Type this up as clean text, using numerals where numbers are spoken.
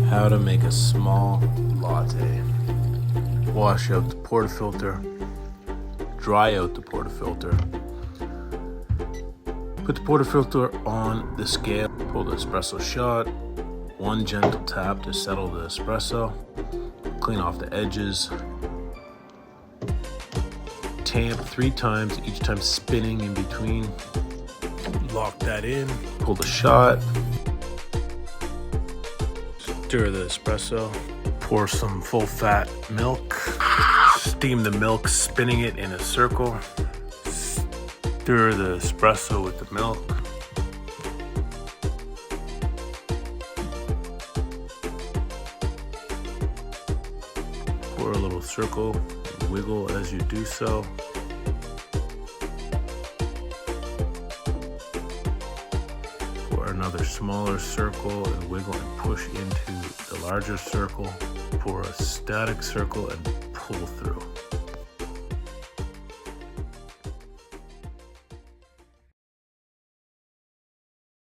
How to make a small latte. Wash out the portafilter. Dry out the portafilter. Put the portafilter on the scale. Pull the espresso shot. One gentle tap to settle the espresso. Clean off the edges. Tamp 3 times, each time spinning in between. Lock that in. Pull the shot. Stir the espresso. Pour some full fat milk. Steam the milk, spinning it in a circle. Stir the espresso with the milk. Pour a little circle, wiggle as you do so. Pour another smaller circle and wiggle and push into the larger circle. Pour a static circle and pull through.